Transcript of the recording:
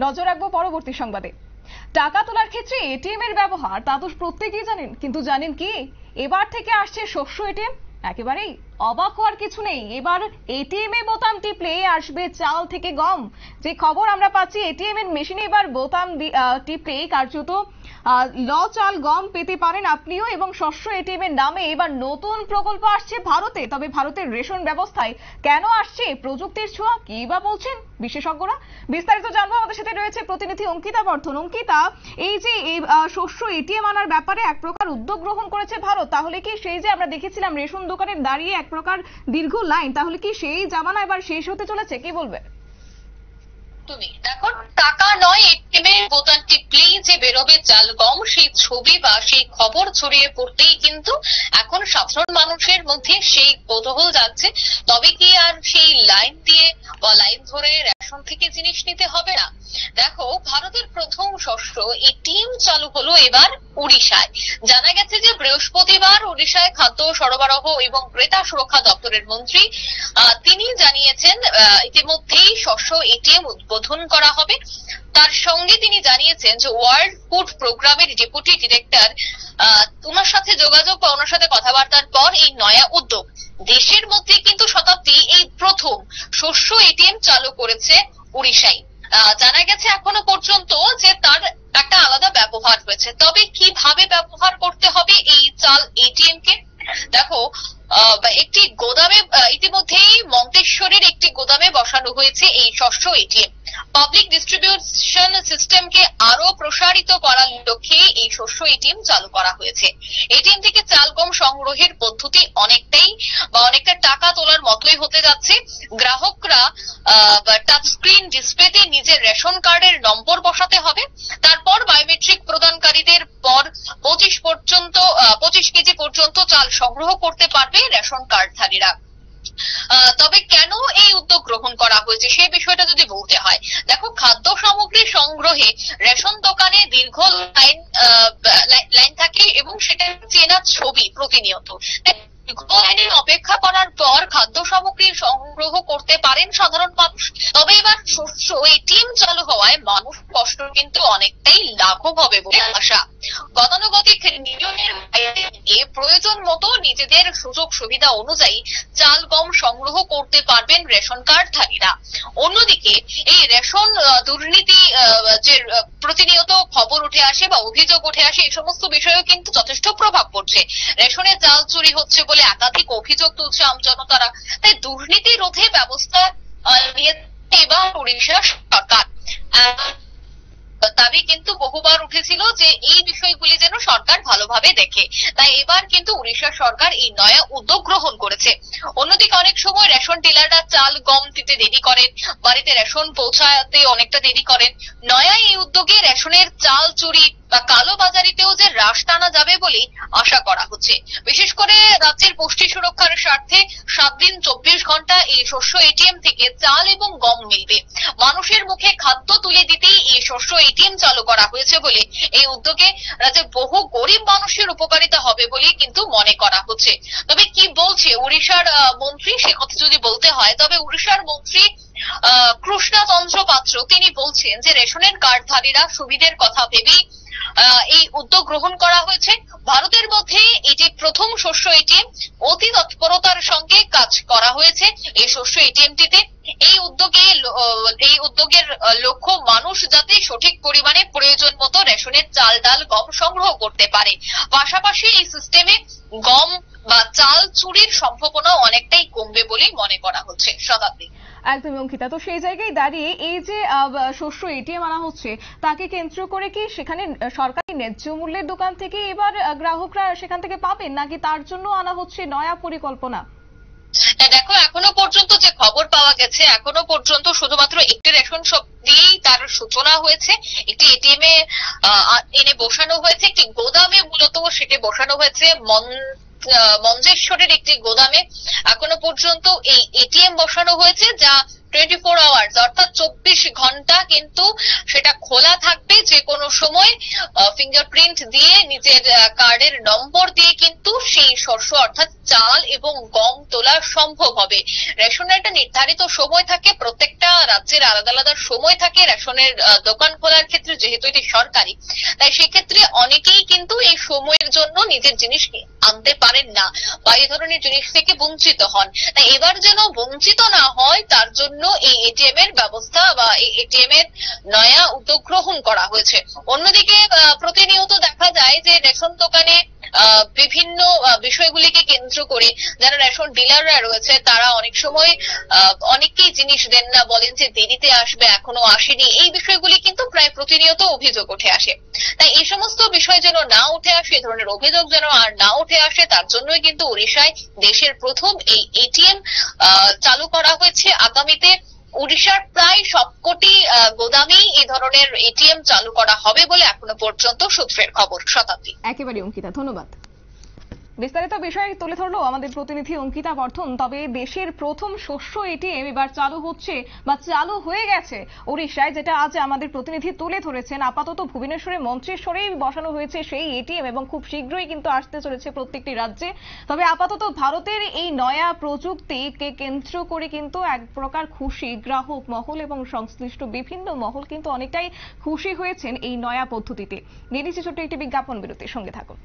নজর রাখবো পরবর্তী সংবাদে। টাকা তোলার ক্ষেত্রে এটিএম এর ব্যবহার তা তো প্রত্যেকেই জানেন, কিন্তু জানেন কি এবার থেকে আসছে শস্য এটিএম। একেবারেই অবাক হওয়ার কিছু নেই, এবার এটিএম এ বোতাম টিপলে আসবে চাল থেকে গম। যে খবর আমরা পাচ্ছি, এটিএম এর মেশিনে এবার বোতাম টিপলে কার্যত ল চাল গম পেতে পারেন আপনিও। এবং শস্য এটিএম এর নামে এবার নতুন প্রকল্প আসছে ভারতে। তবে ভারতের রেশন ব্যবস্থায় কেন আসছে প্রযুক্তির ছোঁয়া, কি বা বলছেন বিশেষজ্ঞরা, বিস্তারিত জানবো। আমাদের সাথে রয়েছে প্রতিনিধি অঙ্কিতা বর্ধন। অঙ্কিতা, এই যে শস্য এটিএম আনার ব্যাপারে এক প্রকার উদ্যোগ গ্রহণ করেছে ভারত, তাহলে কি সেই যে আমরা দেখেছিলাম রেশন দোকানে দাঁড়িয়ে এক প্রকার দীর্ঘ লাইন, তাহলে কি সেই জামানা এবার শেষ হতে চলেছে, কি বলবে? তুমি দেখো, টাকা নয় এটিএম এর বোতাম টিপলেই যে বেরোবে চাল গম, সেই ছবি বা সেই খবর ছড়িয়ে পড়তেই কিন্তু এখন সাধারণ মানুষের মধ্যে সেই কৌতূহল যাচ্ছে। তবে কি আর সেই লাইন দিয়ে বা লাইন ধরে রেশন থেকে জিনিস নিতে হবে না? দেখো, ভারতের প্রথম শস্য এটিএম চালু হলো এবার উড়িষ্যায়। জানা গেছে যে বৃহস্পতিবার উড়িষ্যায় খাদ্য সরবরাহ এবং ক্রেতা সুরক্ষা দপ্তরের মন্ত্রী তিনি জানিয়েছেন ইতিমধ্যেই শস্য এটিএম উদ্বোধন করা হবে। তার সঙ্গে তিনি জানিয়েছেন যে ওয়ার্ল্ড ফুড প্রোগ্রামের ডেপুটি ডিরেক্টর ওনার সাথে যোগাযোগ বা ওনার সাথে কথাবার্তার পর এই নয়া উদ্যোগ। দেশের মধ্যে কিন্তু শতাব্দী এই প্রথম শস্য এটিএম চালু করেছে উড়িষ্যায়। জানা গেছে এখনো পর্যন্ত যে তার একটা আলাদা ব্যবহার হয়েছে। তবে কিভাবে ব্যবহার করতে হবে এই চাল এটিএম কে? দেখো, একটি গোদামে ইতিমধ্যেই মন্তেশ্বরের একটি গোদামে বসানো হয়েছে এই শস্য এটিএম। পাবলিক ডিস্ট্রিবিউশন সিস্টেমকে আরো প্রসারিত করার লক্ষ্যে এই শস্য এটিএম চালু করা হয়েছে। এটিএম থেকে চাল গম সংগ্রহের পদ্ধতি অনেকটা টাকা তোলার মতোই হতে যাচ্ছে। গ্রাহকরা টাচ স্ক্রিন ডিসপ্লেতে নিজের রেশন কার্ডের নম্বর বসাতে হবে। তারপর বায়োমেট্রিক প্রদানকারীদের পর 25 কেজি পর্যন্ত চাল সংগ্রহ করতে পারবে রেশন কার্ডধারীরা। তবে কেন এই উদ্যোগ গ্রহণ করা হয়েছে সে বিষয়টা যদি বলতে হয়, দেখো, খাদ্য সামগ্রী সংগ্রহে রেশন দোকানে দীর্ঘ লাইন থাকে এবং সেটা চেনা ছবি প্রতিনিয়ত। লাইনে অপেক্ষা করার পর খাদ্য সামগ্রী সংগ্রহ করতে পারেন সাধারণ মানুষ। তবে এবার শস্য এটিএম চালু হওয়ায় মানুষ কষ্ট কিন্তু অনেকটাই লাঘব হবে বলে আশা। গতানুগতিক নিয়মের বাইরে প্রয়োজন মতো নিজেদের সুযোগ সুবিধা অনুযায়ী চাল গম সংগ্রহ করতে পারবেন রেশন কার্ডধারীরা। অন্যদিকে এই রেশন দুর্নীতি যে প্রতিনিয়ত খবর উঠে আসে বা অভিযোগ উঠে আসে, এই সমস্ত বিষয়েও কিন্তু যথেষ্ট প্রভাব পড়ছে। রেশনে চাল চুরি হচ্ছে বলে একাধিক অভিযোগ তুলছে আমজনতারা। তাই দুর্নীতি রোধে ব্যবস্থা নিয়েছে এবার উড়িষ্যা সরকার। দাবি কিন্তু বহুবার উঠেছিল যে এই বিষয়গুলি যেন সরকার ভালোভাবে দেখে। তাই এবার কিন্তু উড়িষ্যা সরকার এই নয়া উদ্যোগ গ্রহণ করেছে। অন্যদিকে অনেক সময় রেশন ডিলাররা চাল গম দিতে দেরি করেন, বাড়িতে রেশন পৌঁছাতে অনেকটা দেরি করেন। নয়া এই উদ্যোগে রেশনের চাল চুরি বা কালোবাজারিতেও যে হ্রাস টানা যাবে বলে আশা করা হচ্ছে। বিশেষ করে রাজ্যের পুষ্টি সুরক্ষার স্বার্থে 7 দিন 24 ঘন্টা এই শস্য এটিএম থেকে চাল এবং গম মিলবে। মানুষের মুখে খাদ্য তুলে দিতেই এই শস্য এটিএম চালু করা হয়েছে বলে এই উদ্যোগে রাজ্যের বহু গরিব মানুষের উপকারিতা হবে বলে কিন্তু মনে করা হচ্ছে। তবে কি বলছে উড়িষ্যার মন্ত্রী সে কথা যদি বলতে হয়, তবে উড়িষ্যার মন্ত্রী কৃষ্ণা চন্দ্র পাত্র তিনি বলছেন যে রেশনের কার্ডধারীরা সুবিধের কথা ভেবেই এই উদ্যোগ গ্রহণ করা হয়েছে। ভারতের মধ্যে এই যে প্রথম শস্য এটিএম, অতি তৎপরতার সঙ্গে কাজ করা হয়েছে এই শস্য এটিএমটিতে। এই উদ্যোগের লক্ষ্য মানুষ যাতে সঠিক পরিমাণে প্রয়োজন মতো রেশনের চাল ডাল গম সংগ্রহ করতে পারে। পাশাপাশি এই সিস্টেমে গম বা চাল চুরির সম্ভাবনা অনেকটাই কমবে বলে মনে করা হচ্ছে। শতাব্দী, একদমই অঙ্কিতা, তো সেই জায়গায় দাঁড়িয়ে এই যে শস্য এটিএম আনা হচ্ছে তাকে কেন্দ্র করে কি সেখানে সরকারি ন্যায্য মূল্যের দোকান থেকে এবার গ্রাহকরা সেখান থেকে পাবেন, নাকি তার জন্য আনা হচ্ছে নয়া পরিকল্পনা? দেখো, এখনো পর্যন্ত যে খবর পাওয়া গেছে, এখনো পর্যন্ত শুধুমাত্র একটি রেশন শপ দিয়েই তার সূচনা হয়েছে। একটি এটিএম এ এনে বসানো হয়েছে, একটি গোদামে মূলত সেটি বসানো হয়েছে মঞ্জেশ্বরের একটি গোদামে। এখনো পর্যন্ত এই এটিএম বসানো হয়েছে যা 24 আওয়ার্স অর্থাৎ 24 ঘন্টা কিন্তু সেটা খোলা থাকবে। যে কোনো সময় ফিঙ্গারপ্রিন্ট দিয়ে নিজের কার্ডের নম্বর দিয়ে কিন্তু সেই শস্য অর্থাৎ চাল এবং গম তোলা সম্ভব হবে। রেশনের একটা নির্ধারিত সময় থাকে, প্রত্যেকটা রাজ্যের আলাদা আলাদা সময় থাকে রেশনের দোকান খোলার ক্ষেত্রে, যেহেতু এটি সরকারি। তাই সেক্ষেত্রে অনেকেই কিন্তু এই সময়ের জন্য নিজের জিনিস আনতে পারেন না বা এই ধরনের জিনিস থেকে বঞ্চিত হন। তাই এবার যেন বঞ্চিত না হয় তার জন্য এই এটিএম এর ব্যবস্থা বা এই এটিএম এর নয়া উদ্যোগ গ্রহণ করা হয়েছে। অন্যদিকে প্রতিনিয়ত দেখা যায় যে রেশন দোকানে বিভিন্ন বিষয়গুলিকে কেন্দ্র করে যারা রেশন ডিলাররা রয়েছে তারা অনেক সময় অনেককেই জিনিস দেন না, বলেন যে দেরিতে আসবে, এখনো আসেনি। এই বিষয়গুলি কিন্তু প্রায় প্রতিনিয়ত অভিযোগ উঠে আসে। তাই এই সমস্ত বিষয় যেন না উঠে আসে, এই ধরনের অভিযোগ যেন আর না উঠে আসে, তার জন্যই কিন্তু ওড়িশায় দেশের প্রথম এই এটিএম চালু করা হয়েছে। আগামীতে ওড়িশার প্রায় সবকটি গোদামেই এই ধরনের এটিএম চালু করা হবে বলে এখনো পর্যন্ত সূত্রের খবর। শতাব্দী। একেবারে অঙ্কিতা, ধন্যবাদ। বিস্তারিত বিষয় তুলে ধরলো আমাদের প্রতিনিধি অঙ্কিতা বর্ধন। তবে দেশের প্রথম শস্য এটিএম এবার চালু হচ্ছে বা চালু হয়ে গেছে ওড়িশায়, যেটা আজ আমাদের প্রতিনিধি তুলে ধরেছেন। আপাতত ভুবনেশ্বরে মন্ত্রেশ্বরেই বসানো হয়েছে সেই এটিএম এবং খুব শীঘ্রই কিন্তু আসতে চলেছে প্রত্যেকটি রাজ্যে। তবে আপাতত ভারতের এই নয়া প্রযুক্তিকে কেন্দ্র করে কিন্তু এক প্রকার খুশি গ্রাহক মহল এবং সংশ্লিষ্ট বিভিন্ন মহল কিন্তু অনেকটাই খুশি হয়েছেন এই নয়া পদ্ধতিতে। নিয়ে নিচ্ছি ছোট্ট একটি বিজ্ঞাপন বিরতির সঙ্গে থাকুন।